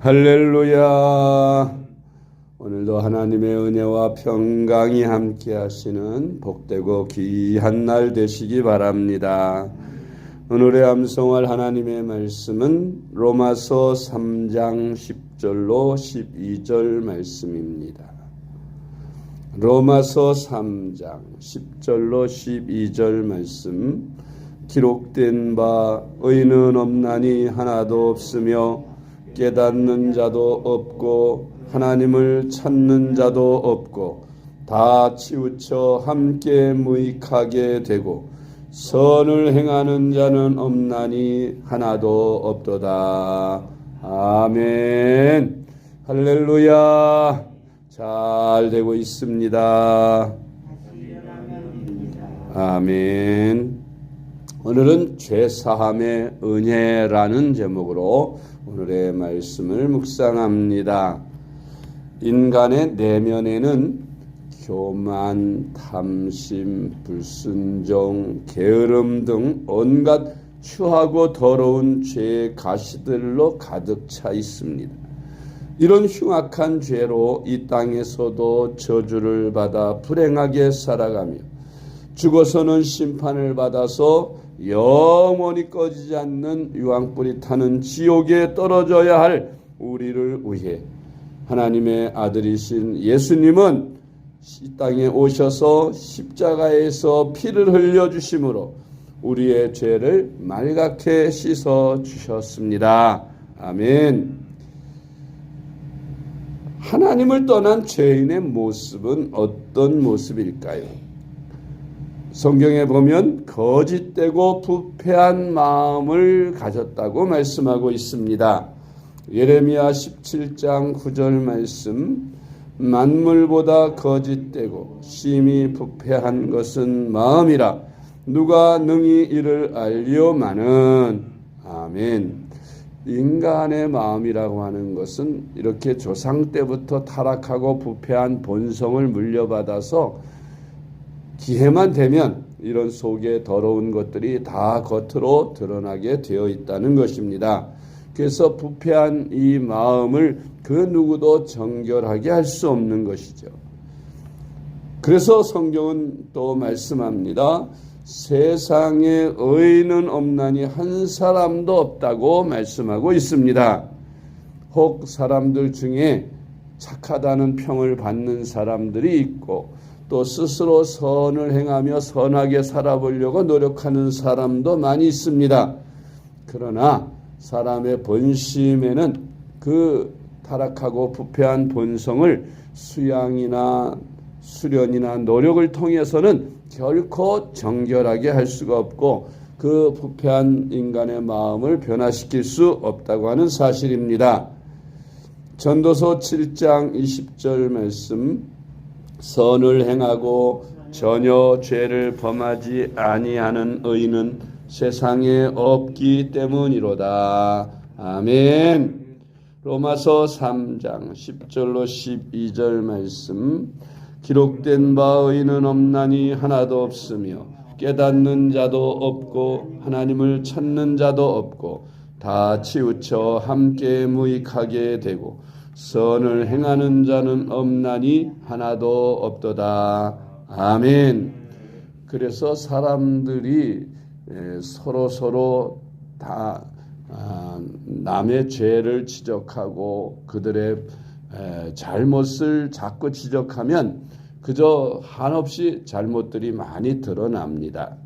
할렐루야. 오늘도 하나님의 은혜와 평강이 함께 하시는 복되고 귀한 날 되시기 바랍니다. 오늘의 암송할 하나님의 말씀은 로마서 3장 10절로 12절 말씀입니다. 로마서 3장 10절로 12절 말씀. 기록된 바 의는 없나니 하나도 없으며 깨닫는 자도 없고 하나님을 찾는 자도 없고 다 치우쳐 함께 무익하게 되고 선을 행하는 자는 없나니 하나도 없도다. 아멘. 할렐루야. 잘 되고 있습니다. 아멘. 오늘은 죄사함의 은혜라는 제목으로 오늘의 말씀을 묵상합니다. 인간의 내면에는 교만, 탐심, 불순종, 게으름 등 온갖 추하고 더러운 죄의 가시들로 가득 차 있습니다. 이런 흉악한 죄로 이 땅에서도 저주를 받아 불행하게 살아가며 죽어서는 심판을 받아서 영원히 꺼지지 않는 유황불이 타는 지옥에 떨어져야 할 우리를 위해 하나님의 아들이신 예수님은 이 땅에 오셔서 십자가에서 피를 흘려주심으로 우리의 죄를 말갛게 씻어주셨습니다. 아멘. 하나님을 떠난 죄인의 모습은 어떤 모습일까요? 성경에 보면 거짓되고 부패한 마음을 가졌다고 말씀하고 있습니다. 예레미야 17장 9절 말씀. 만물보다 거짓되고 심히 부패한 것은 마음이라 누가 능히 이를 알리오마는. 아멘. 인간의 마음이라고 하는 것은 이렇게 조상 때부터 타락하고 부패한 본성을 물려받아서 기회만 되면 이런 속에 더러운 것들이 다 겉으로 드러나게 되어 있다는 것입니다. 그래서 부패한 이 마음을 그 누구도 정결하게 할 수 없는 것이죠. 그래서 성경은 또 말씀합니다. 세상에 의인은 없나니 한 사람도 없다고 말씀하고 있습니다. 혹 사람들 중에 착하다는 평을 받는 사람들이 있고 또 스스로 선을 행하며 선하게 살아보려고 노력하는 사람도 많이 있습니다. 그러나 사람의 본심에는 그 타락하고 부패한 본성을 수양이나 수련이나 노력을 통해서는 결코 정결하게 할 수가 없고 그 부패한 인간의 마음을 변화시킬 수 없다고 하는 사실입니다. 전도서 7장 20절 말씀. 선을 행하고 전혀 죄를 범하지 아니하는 의인은 세상에 없기 때문이로다. 아멘. 로마서 3장 10절로 12절 말씀. 기록된 바 의인은 없나니 하나도 없으며 깨닫는 자도 없고 하나님을 찾는 자도 없고 다 치우쳐 함께 무익하게 되고 선을 행하는 자는 없나니 하나도 없도다. 아멘. 그래서 사람들이 서로 다 남의 죄를 지적하고 그들의 잘못을 자꾸 지적하면 그저 한없이 잘못들이 많이 드러납니다.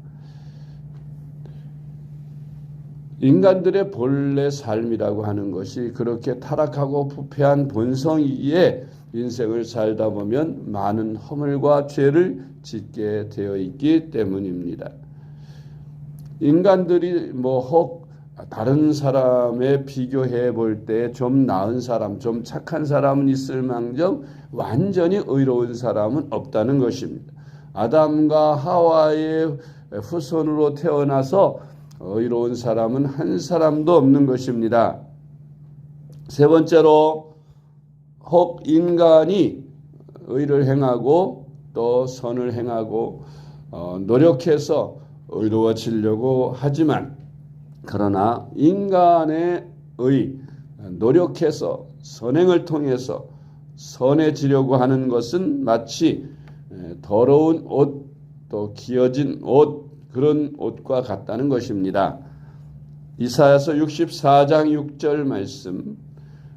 인간들의 본래 삶이라고 하는 것이 그렇게 타락하고 부패한 본성이기에 인생을 살다 보면 많은 허물과 죄를 짓게 되어 있기 때문입니다. 인간들이 혹 다른 사람에 비교해 볼 때 좀 나은 사람, 좀 착한 사람은 있을 망정 완전히 의로운 사람은 없다는 것입니다. 아담과 하와의 후손으로 태어나서 의로운 사람은 한 사람도 없는 것입니다. 세 번째로 혹 인간이 의를 행하고 또 선을 행하고 노력해서 의로워지려고 하지만 그러나 인간의 의, 노력해서 선행을 통해서 선해지려고 하는 것은 마치 더러운 옷, 또 기어진 옷, 그런 옷과 같다는 것입니다. 이사야서 64장 6절 말씀,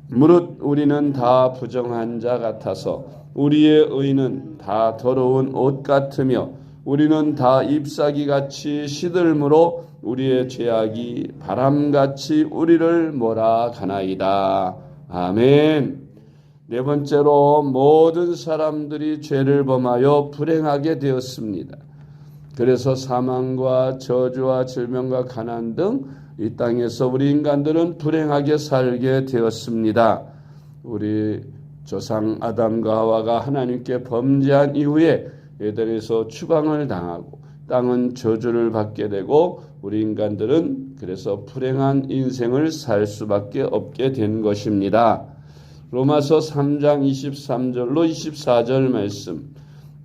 무릇 우리는 다 부정한 자 같아서 우리의 의는 다 더러운 옷 같으며 우리는 다 잎사귀같이 시들므로 우리의 죄악이 바람같이 우리를 몰아가나이다. 아멘. 네 번째로, 모든 사람들이 죄를 범하여 불행하게 되었습니다. 그래서 사망과 저주와 질병과 가난 등 이 땅에서 우리 인간들은 불행하게 살게 되었습니다. 우리 조상 아담과 하와가 하나님께 범죄한 이후에 에덴에서 추방을 당하고 땅은 저주를 받게 되고 우리 인간들은 그래서 불행한 인생을 살 수밖에 없게 된 것입니다. 로마서 3장 23절로 24절 말씀,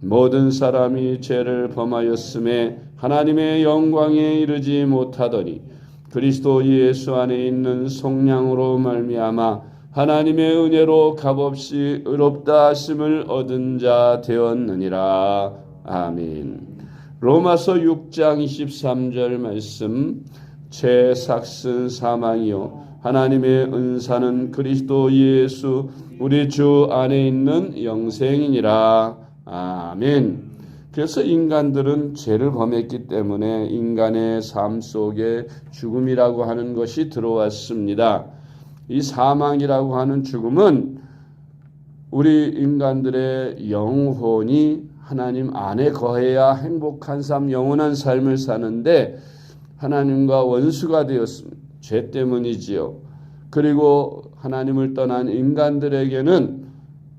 모든 사람이 죄를 범하였음에 하나님의 영광에 이르지 못하더니 그리스도 예수 안에 있는 속량으로 말미암아 하나님의 은혜로 값없이 의롭다 하심을 얻은 자 되었느니라. 아멘. 로마서 6장 23절 말씀, 죄 삭슨 사망이요 하나님의 은사는 그리스도 예수 우리 주 안에 있는 영생이니라. 아멘. 그래서 인간들은 죄를 범했기 때문에 인간의 삶 속에 죽음이라고 하는 것이 들어왔습니다. 이 사망이라고 하는 죽음은 우리 인간들의 영혼이 하나님 안에 거해야 행복한 삶, 영원한 삶을 사는데 하나님과 원수가 되었습니다. 죄 때문이지요. 그리고 하나님을 떠난 인간들에게는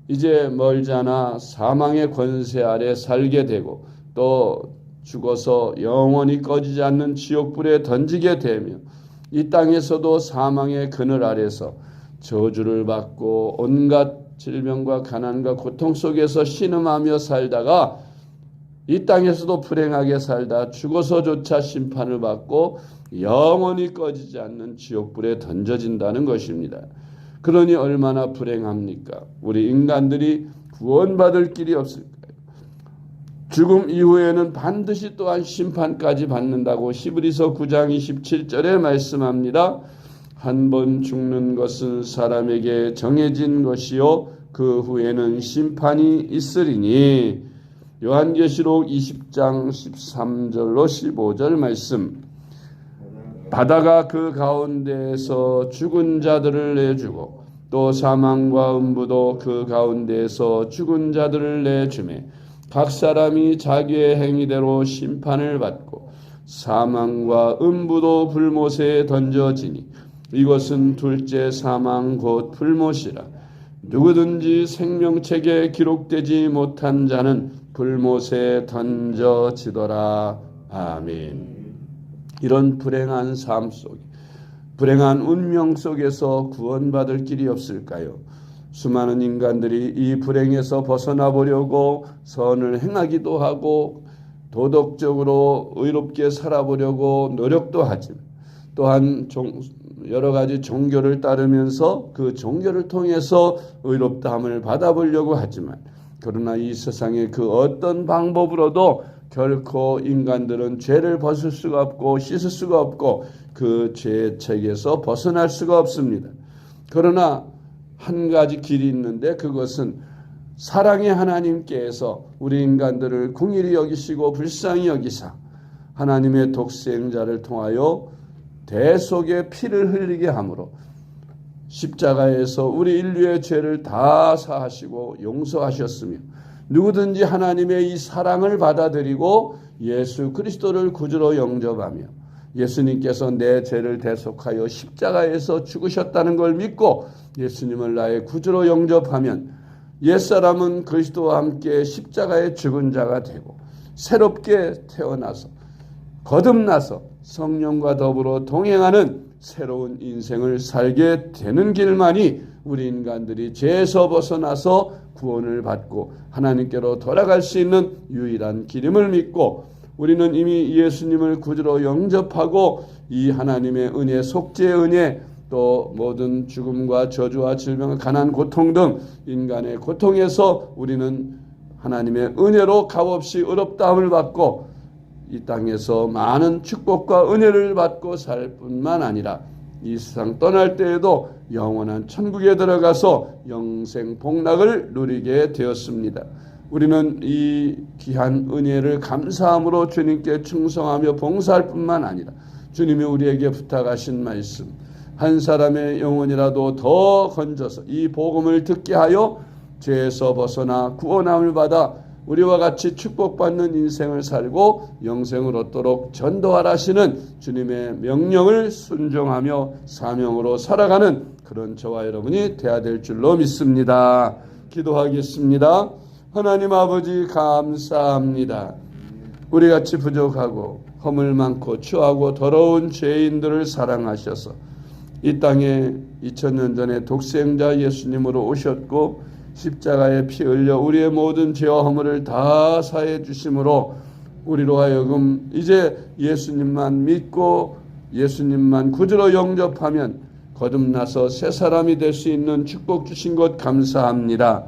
이제 멀잖아 사망의 권세 아래 살게 되고 또 죽어서 영원히 꺼지지 않는 지옥불에 던지게 되며 이 땅에서도 사망의 그늘 아래서 저주를 받고 온갖 질병과 가난과 고통 속에서 신음하며 살다가 이 땅에서도 불행하게 살다 죽어서조차 심판을 받고 영원히 꺼지지 않는 지옥불에 던져진다는 것입니다. 그러니 얼마나 불행합니까? 우리 인간들이 구원받을 길이 없을까요? 죽음 이후에는 반드시 또한 심판까지 받는다고 히브리서 9장 27절에 말씀합니다. 한 번 죽는 것은 사람에게 정해진 것이요 그 후에는 심판이 있으리니. 요한계시록 20장 13절로 15절 말씀, 바다가 그 가운데에서 죽은 자들을 내주고 또 사망과 음부도 그 가운데에서 죽은 자들을 내주매 각 사람이 자기의 행위대로 심판을 받고 사망과 음부도 불못에 던져지니 이것은 둘째 사망 곧 불못이라. 누구든지 생명책에 기록되지 못한 자는 불못에 던져지더라. 아멘. 이런 불행한 삶 속에, 불행한 운명 속에서 구원받을 길이 없을까요? 수많은 인간들이 이 불행에서 벗어나 보려고 선을 행하기도 하고 도덕적으로 의롭게 살아보려고 노력도 하지만 또한 여러 가지 종교를 따르면서 그 종교를 통해서 의롭다함을 받아보려고 하지만 그러나 이 세상의 그 어떤 방법으로도 결코 인간들은 죄를 벗을 수가 없고 씻을 수가 없고 그 죄의 책에서 벗어날 수가 없습니다. 그러나 한 가지 길이 있는데 그것은 사랑의 하나님께서 우리 인간들을 긍휼히 여기시고 불쌍히 여기사 하나님의 독생자를 통하여 대속의 피를 흘리게 함으로 십자가에서 우리 인류의 죄를 다 사하시고 용서하셨으며 누구든지 하나님의 이 사랑을 받아들이고 예수 그리스도를 구주로 영접하며 예수님께서 내 죄를 대속하여 십자가에서 죽으셨다는 걸 믿고 예수님을 나의 구주로 영접하면 옛사람은 그리스도와 함께 십자가에 죽은 자가 되고 새롭게 태어나서 거듭나서 성령과 더불어 동행하는 새로운 인생을 살게 되는 길만이 우리 인간들이 죄에서 벗어나서 구원을 받고 하나님께로 돌아갈 수 있는 유일한 길임을 믿고 우리는 이미 예수님을 구주로 영접하고 이 하나님의 은혜, 속죄의 은혜, 또 모든 죽음과 저주와 질병, 가난, 고통 등 인간의 고통에서 우리는 하나님의 은혜로 값없이 의롭다함을 받고 이 땅에서 많은 축복과 은혜를 받고 살 뿐만 아니라 이 세상 떠날 때에도 영원한 천국에 들어가서 영생 복락을 누리게 되었습니다. 우리는 이 귀한 은혜를 감사함으로 주님께 충성하며 봉사할 뿐만 아니라 주님이 우리에게 부탁하신 말씀, 한 사람의 영혼이라도 더 건져서 이 복음을 듣게 하여 죄에서 벗어나 구원함을 받아 우리와 같이 축복받는 인생을 살고 영생을 얻도록 전도하라시는 주님의 명령을 순종하며 사명으로 살아가는 그런 저와 여러분이 되어야 될 줄로 믿습니다. 기도하겠습니다. 하나님 아버지 감사합니다. 우리같이 부족하고 허물 많고 추하고 더러운 죄인들을 사랑하셔서 이 땅에 2000년 전에 독생자 예수님으로 오셨고 십자가에 피 흘려 우리의 모든 죄와 허물을 다 사해 주심으로 우리로 하여금 이제 예수님만 믿고 예수님만 구주로 영접하면 거듭나서 새 사람이 될 수 있는 축복 주신 것 감사합니다.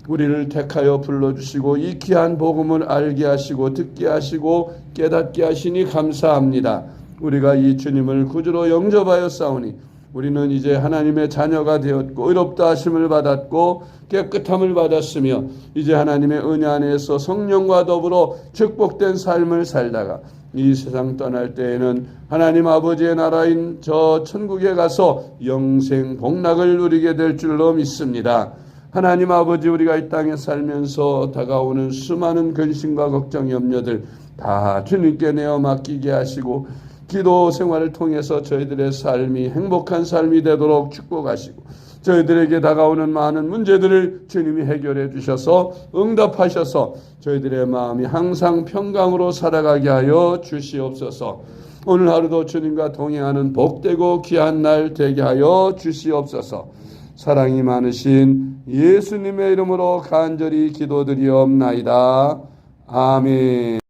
우리를 택하여 불러주시고 이 귀한 복음을 알게 하시고 듣게 하시고 깨닫게 하시니 감사합니다. 우리가 이 주님을 구주로 영접하여 싸우니 우리는 이제 하나님의 자녀가 되었고 의롭다 하심을 받았고 깨끗함을 받았으며 이제 하나님의 은혜 안에서 성령과 더불어 축복된 삶을 살다가 이 세상 떠날 때에는 하나님 아버지의 나라인 저 천국에 가서 영생 복락을 누리게 될 줄로 믿습니다. 하나님 아버지, 우리가 이 땅에 살면서 다가오는 수많은 근심과 걱정, 염려들 다 주님께 내어 맡기게 하시고 기도 생활을 통해서 저희들의 삶이 행복한 삶이 되도록 축복하시고 저희들에게 다가오는 많은 문제들을 주님이 해결해 주셔서 응답하셔서 저희들의 마음이 항상 평강으로 살아가게 하여 주시옵소서. 오늘 하루도 주님과 동행하는 복되고 귀한 날 되게 하여 주시옵소서. 사랑이 많으신 예수님의 이름으로 간절히 기도드리옵나이다. 아멘.